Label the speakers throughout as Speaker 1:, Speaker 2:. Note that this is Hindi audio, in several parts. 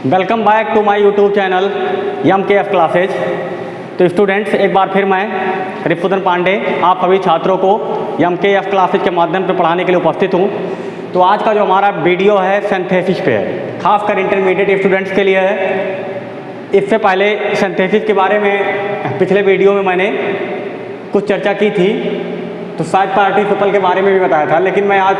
Speaker 1: Welcome back to my YouTube channel MKF classes. तो स्टूडेंट्स, एक बार फिर मैं रिपुदन पांडे आप सभी छात्रों को MKF क्लासेज के माध्यम से पढ़ाने के लिए उपस्थित हूँ। तो आज का जो हमारा वीडियो है सिंथेसिस पे है, खासकर इंटरमीडिएट स्टूडेंट्स के लिए है। इससे पहले सिंथेसिस के बारे में पिछले वीडियो में मैंने कुछ चर्चा की थी, तो शायद पार्टिसिपल के बारे में भी बताया था, लेकिन मैं आज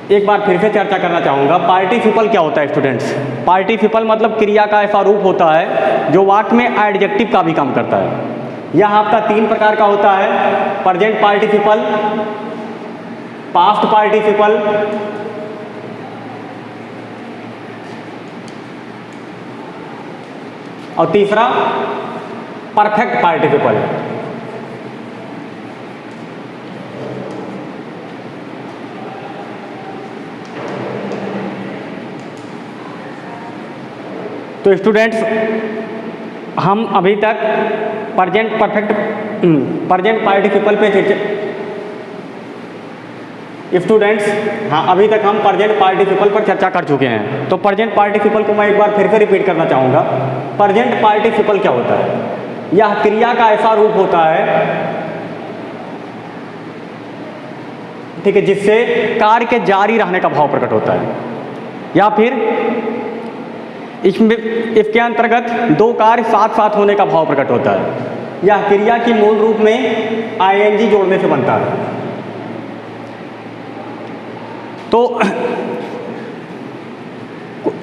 Speaker 1: एक बार फिर से चर्चा करना चाहूँगा। पार्टिसिपल क्या होता है स्टूडेंट्स? पार्टिसिपल मतलब क्रिया का ऐसा रूप होता है जो वाक्य में एडजेक्टिव का भी काम करता है। यह आपका 3 प्रकार का होता है: प्रेजेंट पार्टिसिपल, पास्ट पार्टिसिपल और तीसरा परफेक्ट पार्टिसिपल। तो स्टूडेंट्स, हम अभी तक प्रेजेंट पार्टिसिपल पे अभी तक हम प्रेजेंट पार्टिसिपल पर चर्चा कर चुके हैं। तो प्रेजेंट पार्टिसिपल को मैं एक बार फिर से रिपीट करना चाहूँगा। प्रेजेंट पार्टिसिपल क्या होता है? यह क्रिया का ऐसा रूप होता है, ठीक है, जिससे कार्य के जारी रहने का भाव प्रकट होता है, या फिर इसके अंतर्गत 2 कार्य साथ साथ होने का भाव प्रकट होता है। यह क्रिया की मूल रूप में ING जोड़ने से बनता है। तो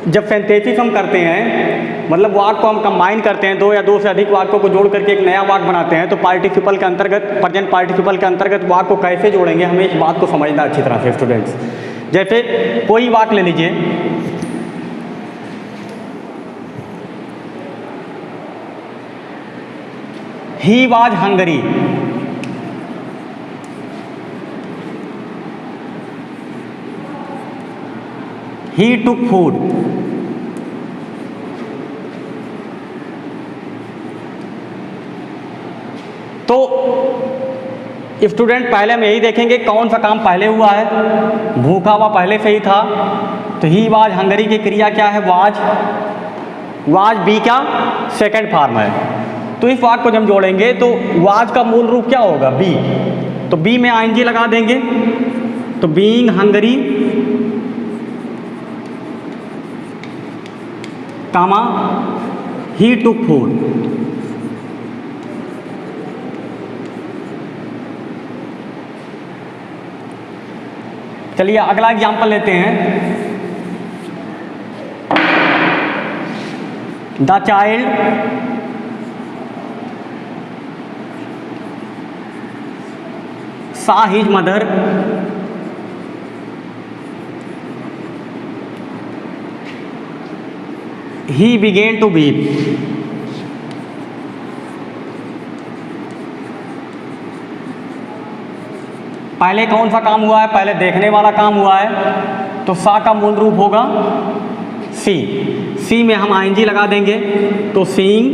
Speaker 1: जब सिंथेसिस हम करते हैं, मतलब वाक्य को हम कंबाइन करते हैं, 2 या 2 से अधिक वाक्यों को जोड़ करके एक नया वाक्य बनाते हैं, तो पार्टिसिपल के अंतर्गत, प्रेजेंट पार्टिसिपल के अंतर्गत वाक्य को कैसे जोड़ेंगे, हमें इस बात को समझना अच्छी तरह से स्टूडेंट्स। जैसे कोई वाक्य ले लीजिए, He was hungry. He took food. तो स्टूडेंट, पहले हम यही देखेंगे कौन सा काम पहले हुआ है। भूखा हुआ पहले से ही था, तो ही वाज हंगरी की क्रिया क्या है? वाज बी का सेकंड फॉर्म है। तो इस वाक्य को जब हम जोड़ेंगे तो वाज का मूल रूप क्या होगा? बी। तो बी में ING लगा देंगे, तो बीइंग हंगरी कामा ही टुक फूड। चलिए अगला एग्जाम्पल लेते हैं। The child saw his mother he began to weep। पहले कौन सा काम हुआ है? पहले देखने वाला काम हुआ है, तो सा का मूल रूप होगा सी। सी में हम ING लगा देंगे, तो सीइंग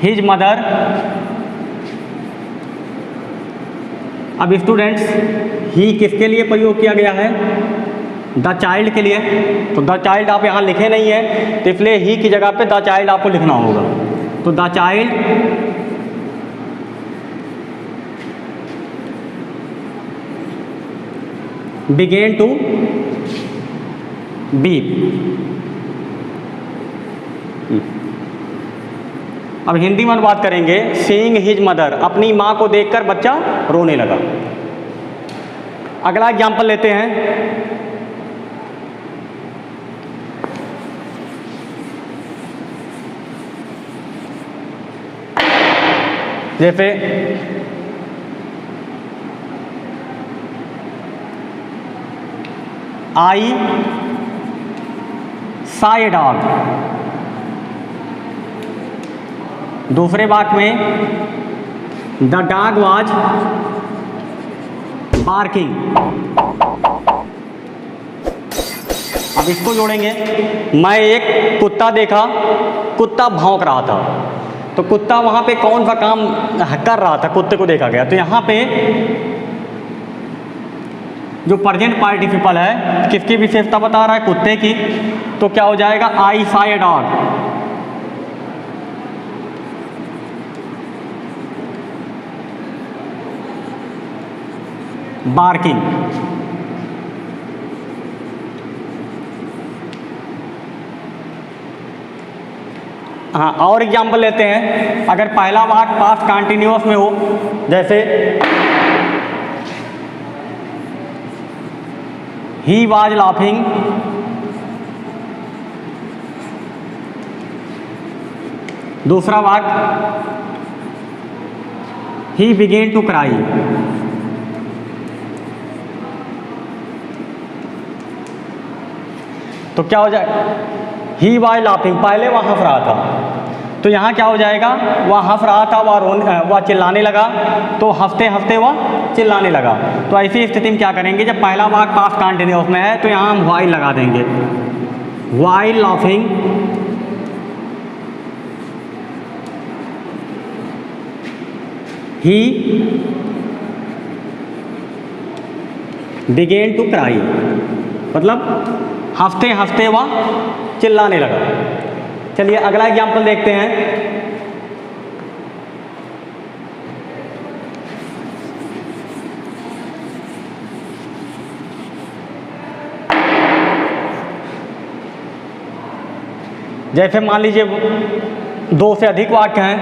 Speaker 1: हिज मदर। अब स्टूडेंट्स, ही किसके लिए प्रयोग किया गया है? द चाइल्ड के लिए। तो द चाइल्ड आप यहाँ लिखे नहीं है, तो इसलिए ही की जगह पे द चाइल्ड आपको लिखना होगा। तो the child began to weep. अब हिंदी में बात करेंगे। सीइंग हिज मदर, अपनी माँ को देखकर बच्चा रोने लगा। अगला एग्जाम्पल लेते हैं। जैसे आई saw a dog। दूसरे वाक्य में द डॉग वाज बार्किंग। अब इसको जोड़ेंगे। मैं एक कुत्ता देखा, कुत्ता भौंक रहा था। तो कुत्ता वहाँ पे कौन सा काम कर रहा था? कुत्ते को देखा गया। तो यहाँ पे जो प्रेजेंट पार्टिसिपल है किसकी विशेषता बता रहा है, कुत्ते की, तो क्या हो जाएगा I saw a dog. Barking. हाँ, और एग्जाम्पल लेते हैं। अगर पहला वाक्य पास्ट कंटिन्यूअस में हो, जैसे ही वाज लाफिंग, दूसरा वाक्य ही बिगेन टू क्राई, तो क्या हो जाएगा, ही वाज लाफिंग, पहले वह हंस रहा था, तो यहाँ क्या हो जाएगा, वह हंस रहा था, वह चिल्लाने लगा, तो हंसते हंसते वह चिल्लाने लगा। तो ऐसी स्थिति में क्या करेंगे, जब पहला वाक्य पास्ट कंटिन्यूअस में है तो यहाँ हम वाइल लगा देंगे, while laughing he began to cry, मतलब हंसते हंसते वह चिल्लाने लगा। चलिए अगला एग्जाम्पल देखते हैं। जैसे मान लीजिए 2 से अधिक वाक्य हैं।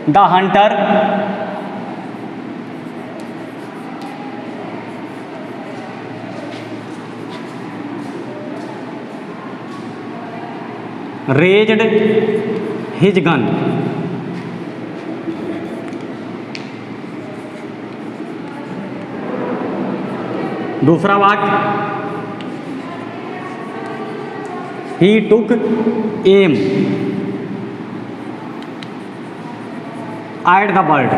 Speaker 1: The Hunter raised his gun, दूसरा वाक्य ही टुक एम एट द बर्ड।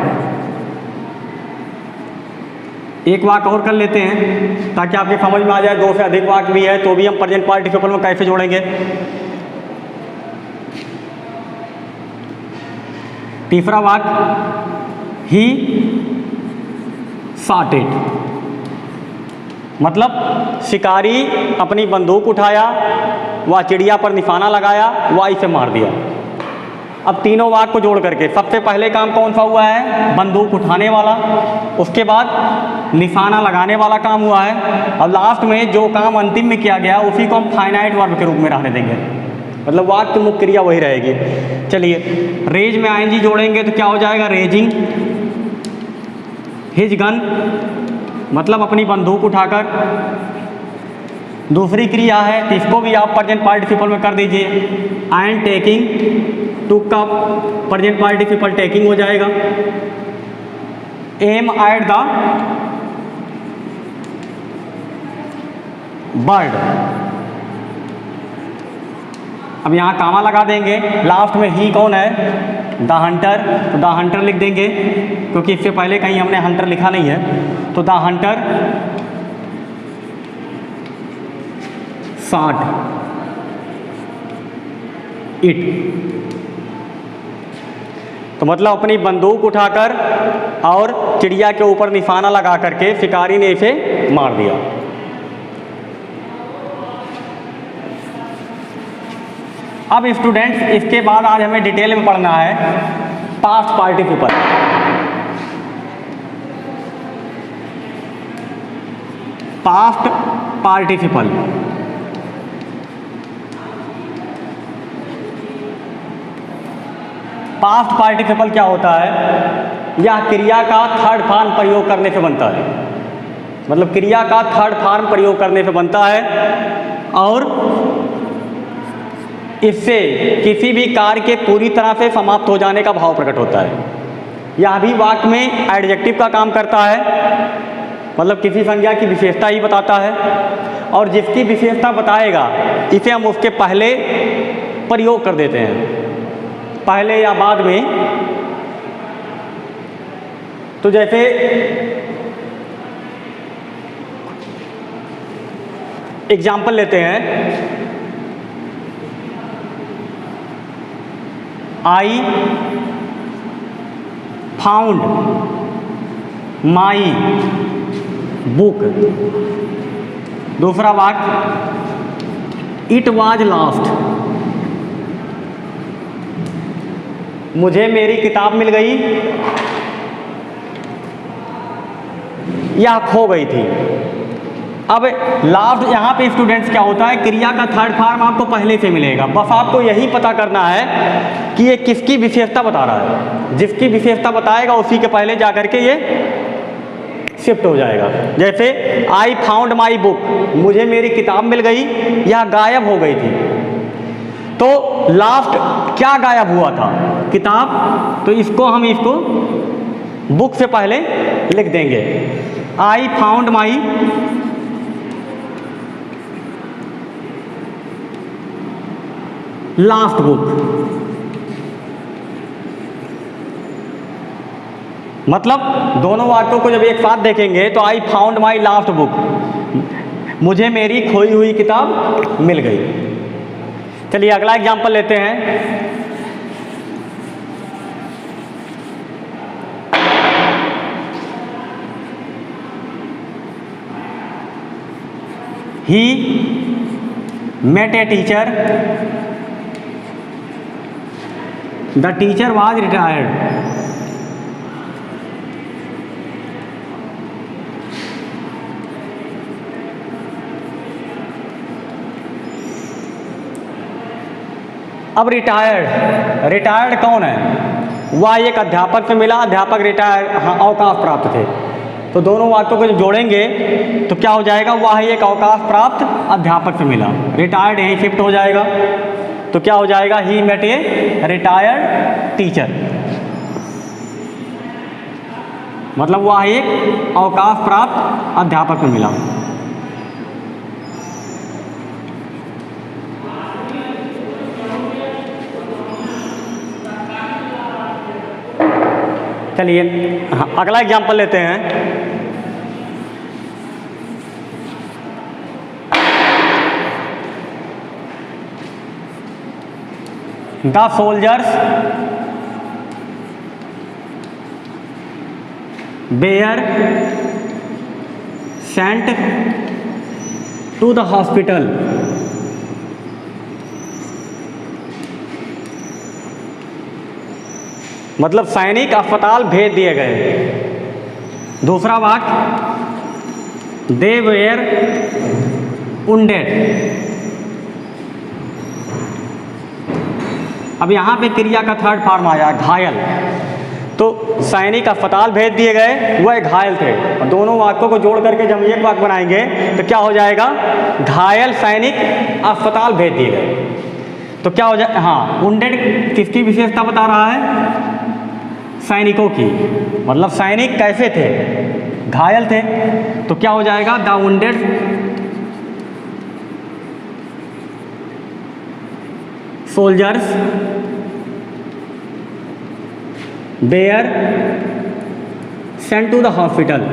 Speaker 1: एक वाक्य और कर लेते हैं ताकि आपके समझ में आ जाए। 2 से अधिक वाक्य भी है तो भी हम प्रेजेंट पार्टिसिपल में कैसे जोड़ेंगे। तीसरा वाक्य ही शॉट इट, मतलब शिकारी अपनी बंदूक उठाया, वह चिड़िया पर निशाना लगाया, वह इसे मार दिया। अब तीनों वाक्य को जोड़ करके सबसे पहले काम कौन सा हुआ है, बंदूक उठाने वाला, उसके बाद निशाना लगाने वाला काम हुआ है, और लास्ट में जो काम अंतिम में किया गया उसी को हम फाइनाइट वर्ब के रूप में रहने देंगे, मतलब वाक्य की मुख्य क्रिया वही रहेगी। चलिए रेज में आईएनजी जोड़ेंगे तो क्या हो जाएगा, रेजिंग हिज गन, मतलब अपनी बंदूक उठाकर। दूसरी क्रिया है तो इसको भी आप प्रेजेंट पार्टिसिपल में कर दीजिए, एंड टेकिंग, टुक का प्रेजेंट पार्टिसिपल टेकिंग हो जाएगा। एम एट द बर्ड, अब यहाँ कामा लगा देंगे। लास्ट में ही कौन है, द हंटर, तो द हंटर लिख देंगे क्योंकि इससे पहले कहीं हमने हंटर लिखा नहीं है। तो द हंटर शॉट इट, तो मतलब अपनी बंदूक उठाकर और चिड़िया के ऊपर निशाना लगा करके शिकारी ने इसे मार दिया। अब स्टूडेंट्स इसके बाद आज हमें डिटेल में पढ़ना है past participle. Past participle past participle क्या होता है, यह क्रिया का थर्ड फॉर्म प्रयोग करने से बनता है, मतलब क्रिया का थर्ड फॉर्म प्रयोग करने से बनता है और इससे किसी भी कार्य के पूरी तरह से समाप्त हो जाने का भाव प्रकट होता है। यह भी वाक्य में एडजेक्टिव का काम करता है, मतलब किसी संज्ञा की विशेषता ही बताता है, और जिसकी विशेषता बताएगा इसे हम उसके पहले प्रयोग कर देते हैं, पहले या बाद में। तो जैसे एग्जाम्पल लेते हैं, आई फाउंड माई बुक। दूसरा वाक्य, इट वाज लॉस्ट, मुझे मेरी किताब मिल गई या खो गई थी। अब लास्ट यहाँ पे स्टूडेंट्स क्या होता है, क्रिया का थर्ड फॉर्म आपको पहले से मिलेगा, बस आपको यही पता करना है कि ये किसकी विशेषता बता रहा है। जिसकी विशेषता बताएगा उसी के पहले जा करके ये शिफ्ट हो जाएगा। जैसे आई फाउंड माई बुक, मुझे मेरी किताब मिल गई या गायब हो गई थी। तो लास्ट क्या गायब हुआ था, किताब, तो इसको हम इसको बुक से पहले लिख देंगे। I found my last book, मतलब दोनों वाक्यों को जब एक साथ देखेंगे तो I found my last book, मुझे मेरी खोई हुई किताब मिल गई। चलिए अगला एग्जांपल लेते हैं। ही met a teacher, the teacher was retired, अब रिटायर्ड कौन है, वह एक अध्यापक से मिला, अध्यापक रिटायर, हाँ, अवकाश प्राप्त थे। तो दोनों वाक्यों को जब जोड़ेंगे तो क्या हो जाएगा, वह एक अवकाश प्राप्त अध्यापक से मिला, रिटायर्ड यहीं शिफ्ट हो जाएगा। तो क्या हो जाएगा, he met a retired teacher, मतलब वह एक अवकाश प्राप्त अध्यापक से मिला। चलिए अगला एग्जाम्पल लेते हैं। The soldiers were sent to the hospital, मतलब सैनिक अस्पताल भेज दिए गए। दूसरा वाक्य, दे वेयर वुंडेड, अब यहाँ पे क्रिया का थर्ड फॉर्म आया घायल। तो सैनिक अस्पताल भेज दिए गए, वह घायल थे, और दोनों वाक्यों को जोड़ करके जब एक वाक्य बनाएंगे तो क्या हो जाएगा, घायल सैनिक अस्पताल भेज दिए गए। तो क्या हो जाए, हाँ, वुंडेड किसकी विशेषता बता रहा है, सैनिकों की, मतलब सैनिक कैसे थे, घायल थे। तो क्या हो जाएगा, the wounded soldiers were sent to the hospital.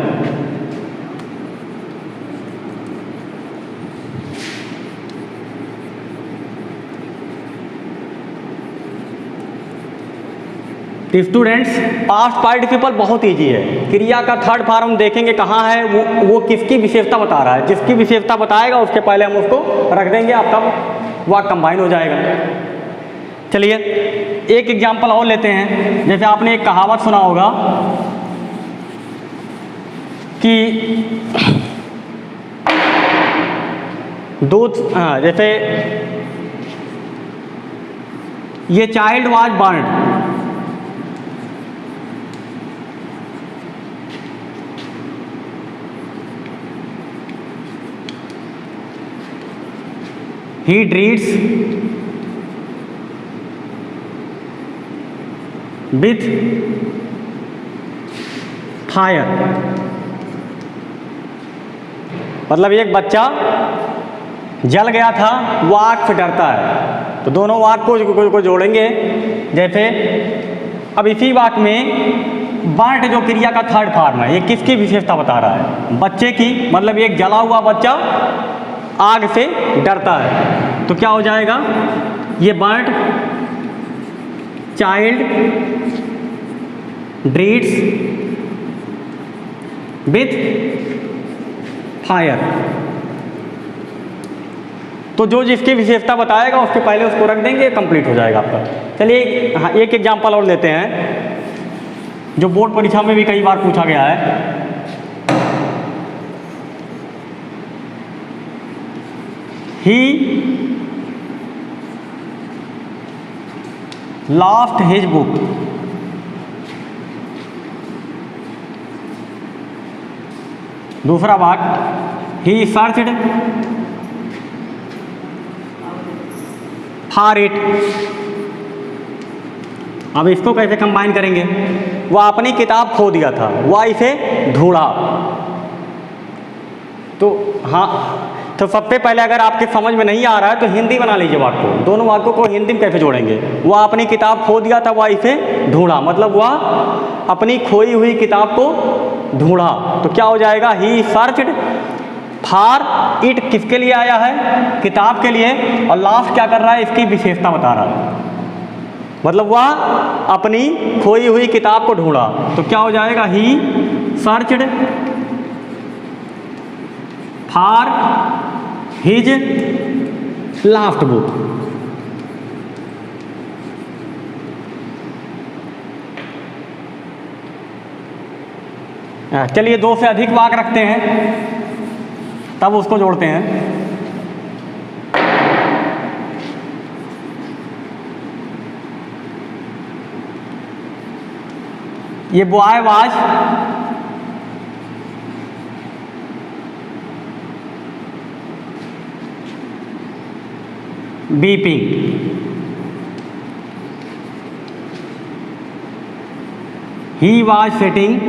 Speaker 1: Students past participle बहुत ईजी है, क्रिया का थर्ड फॉर्म देखेंगे कहाँ है, वो किसकी विशेषता बता रहा है, जिसकी विशेषता बताएगा उसके पहले हम उसको रख देंगे, आपका वाक्य कंबाइन हो जाएगा। चलिए एक एग्जांपल और लेते हैं। जैसे आपने एक कहावत सुना होगा कि दूध, जैसे ये child was burned, he treats with fire, मतलब एक बच्चा जल गया था, वो आग से डरता है। तो दोनों वाक्य को जोड़ेंगे। जैसे अब इसी वाक्य में बर्ट जो क्रिया का थर्ड फॉर्म है, ये किसकी विशेषता बता रहा है, बच्चे की, मतलब एक जला हुआ बच्चा आग से डरता है। तो क्या हो जाएगा, ये बर्ड चाइल्ड ड्रीड्स विथ फायर। तो जो जिसकी विशेषता बताएगा उसके पहले उसको रख देंगे, कंप्लीट हो जाएगा आपका। चलिए हाँ, एक एग्जाम्पल और लेते हैं जो बोर्ड परीक्षा में भी कई बार पूछा गया है। He lost his book. दूसरा वाक्य ही सर्चड फॉर इट। अब इसको कैसे कंबाइन करेंगे? वह अपनी किताब खो दिया था, वह इसे ढूंढा। तो हाँ, तो सबसे पहले अगर आपके समझ में नहीं आ रहा है तो हिंदी बना लीजिए वाक्य को। दोनों वाक्यों को हिंदी में कैसे जोड़ेंगे? वह अपनी किताब खो दिया था, वह इसे ढूंढा, मतलब वह अपनी खोई हुई किताब को ढूंढा। तो क्या हो जाएगा? ही सर्चड फॉर इट किसके लिए आया है? किताब के लिए। और लास्ट क्या कर रहा है? इसकी विशेषता बता रहा है, मतलब वह अपनी खोई हुई किताब को ढूंढा। तो क्या हो जाएगा? He searched for his last book. चलिए दो से अधिक वाक्य रखते हैं तब उसको जोड़ते हैं। ये boy was beeping. He was sitting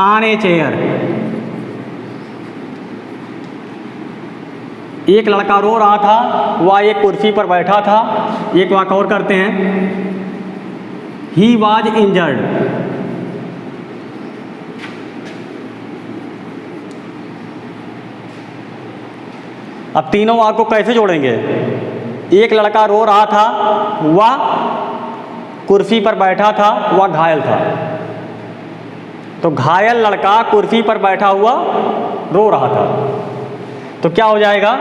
Speaker 1: on a chair. एक लड़का रो रहा था, वह एक कुर्सी पर बैठा था। एक वाक्य और करते हैं। He was injured. अब तीनों वाक्य को कैसे जोड़ेंगे? एक लड़का रो रहा था, वह कुर्सी पर बैठा था, वह घायल था। तो घायल लड़का कुर्सी पर बैठा हुआ रो रहा था। तो क्या हो जाएगा?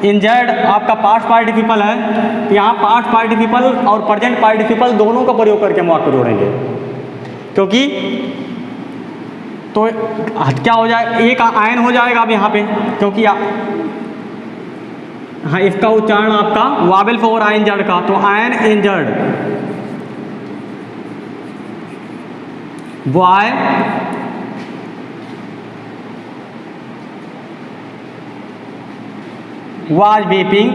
Speaker 1: इंजर्ड आपका पास्ट पार्टिसिपल है, तो यहाँ पास्ट पार्टिसिपल और प्रेजेंट पार्टिसिपल दोनों का प्रयोग करके हम वाक्य जोड़ेंगे। क्योंकि तो क्या हो जाए? एक आयन हो जाएगा अब यहाँ पे, क्योंकि हाँ इसका उच्चारण आपका वावेल फोर आयन जड़ का, तो ion injured. Boy was weeping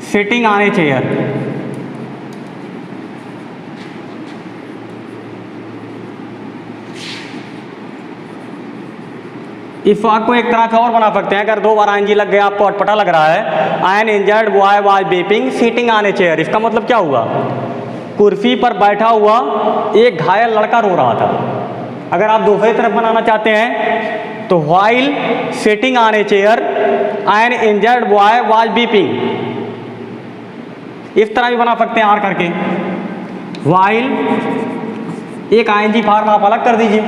Speaker 1: sitting on a chair। इस वाक्य को एक तरह से और बना सकते हैं। अगर दो बार आईएनजी लग गया, आपको अटपटा लग रहा है। Ion injured boy was weeping sitting on a chair. इसका मतलब क्या हुआ? कुर्सी पर बैठा हुआ एक घायल लड़का रो रहा था। अगर आप दूसरी तरफ बनाना चाहते हैं तो while sitting on a chair N injured boy was weeping, इस तरह भी बना सकते हैं आर करके। व्हाइल एक आईएनजी फॉर्म आप अलग कर दीजिए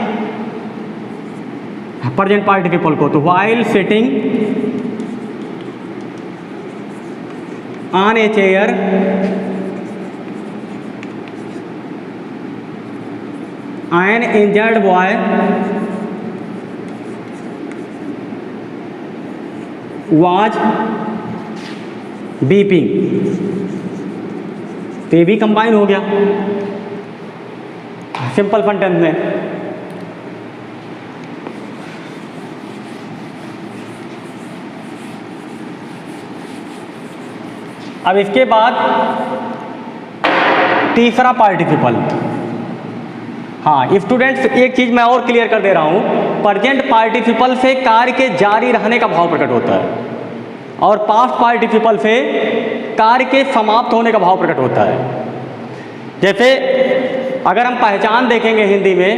Speaker 1: प्रेजेंट पार्टिसिपल को, तो while sitting on a chair an injured boy was weeping। तो ये भी कंबाइन हो गया सिंपल सेंटेंस में। अब इसके बाद तीसरा पार्टिसिपल। हाँ स्टूडेंट्स, एक चीज मैं और क्लियर कर दे रहा हूं। प्रेजेंट पार्टिसिपल से कार्य के जारी रहने का भाव प्रकट होता है और पास्ट पार्टिसिपल से कार्य के समाप्त होने का भाव प्रकट होता है। जैसे अगर हम पहचान देखेंगे हिंदी में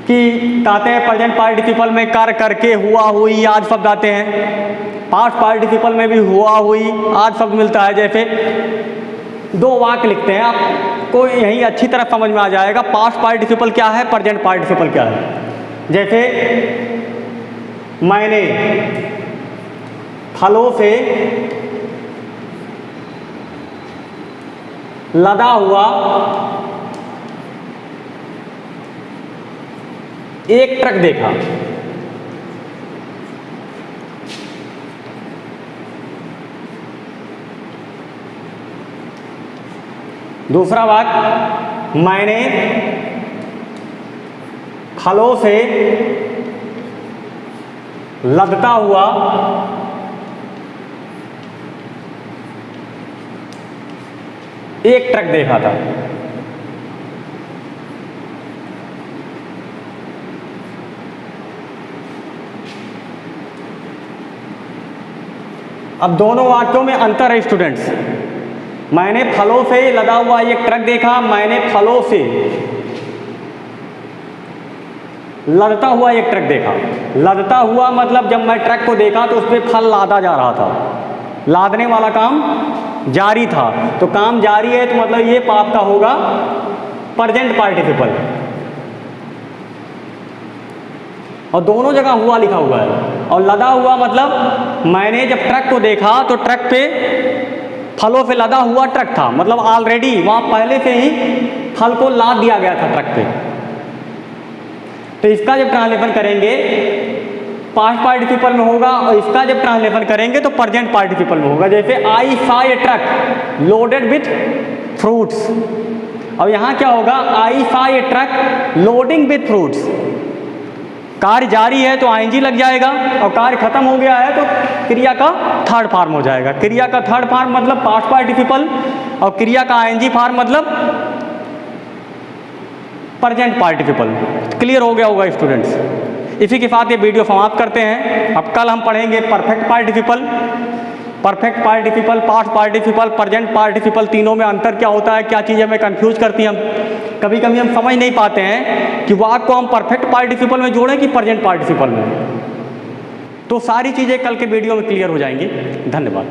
Speaker 1: कि कहते हैं प्रेजेंट पार्टिसिपल में कर, करके, हुआ, हुई, आज शब्द आते हैं। पास्ट पार्टिसिपल में भी हुआ, हुई, आज शब्द मिलता है। जैसे दो वाक्य लिखते हैं, आपको यही अच्छी तरह समझ में आ जाएगा पास्ट पार्टिसिपल क्या है, प्रेजेंट पार्टिसिपल क्या है। जैसे मैंने फलों से लदा हुआ एक ट्रक देखा। दूसरा वाक्य, मैंने फलों से लदता हुआ एक ट्रक देखा था। अब दोनों वाक्यों में अंतर है स्टूडेंट्स। मैंने फलों से लदा हुआ एक ट्रक देखा, मैंने फलों से लदता हुआ एक ट्रक देखा। लदता हुआ मतलब जब मैं ट्रक को देखा तो उस पर फल लादा जा रहा था, लादने वाला काम जारी था। तो काम जारी है तो मतलब ये पाप का होगा प्रेजेंट पार्टिसिपल, और दोनों जगह हुआ लिखा हुआ है। और लदा हुआ मतलब मैंने जब ट्रक को देखा तो ट्रक पे फलों से लदा हुआ ट्रक था, मतलब ऑलरेडी वहाँ पहले से ही फल को लाद दिया गया था ट्रक पे। तो इसका जब ट्रांसलेशन करेंगे पास्ट पार्टिसिपल में होगा, और इसका जब ट्रांसलेशन करेंगे तो प्रेजेंट पार्टिसिपल में होगा। जैसे I saw a truck loaded with fruits. अब यहाँ क्या होगा, I saw a truck loading with fruits. कार्य जारी है तो आईएनजी लग जाएगा, और कार्य खत्म हो गया है तो क्रिया का थर्ड फॉर्म हो जाएगा। क्रिया का थर्ड फॉर्म मतलब पास्ट पार्टिसिपल, और क्रिया का आईएनजी फॉर्म मतलब प्रेजेंट पार्टिसिपल। क्लियर हो गया होगा स्टूडेंट्स। इसी के साथ ये वीडियो समाप्त करते हैं। अब कल हम पढ़ेंगे perfect participle. Perfect participle, past participle, present participle, तीनों में अंतर क्या होता है, क्या चीज़ें हमें कंफ्यूज करती हैं। हम कभी कभी हम समझ नहीं पाते हैं कि वाक्य को हम परफेक्ट पार्टिसिपल में जोड़ें कि प्रेजेंट पार्टिसिपल में। तो सारी चीज़ें कल के वीडियो में क्लियर हो जाएंगी। धन्यवाद।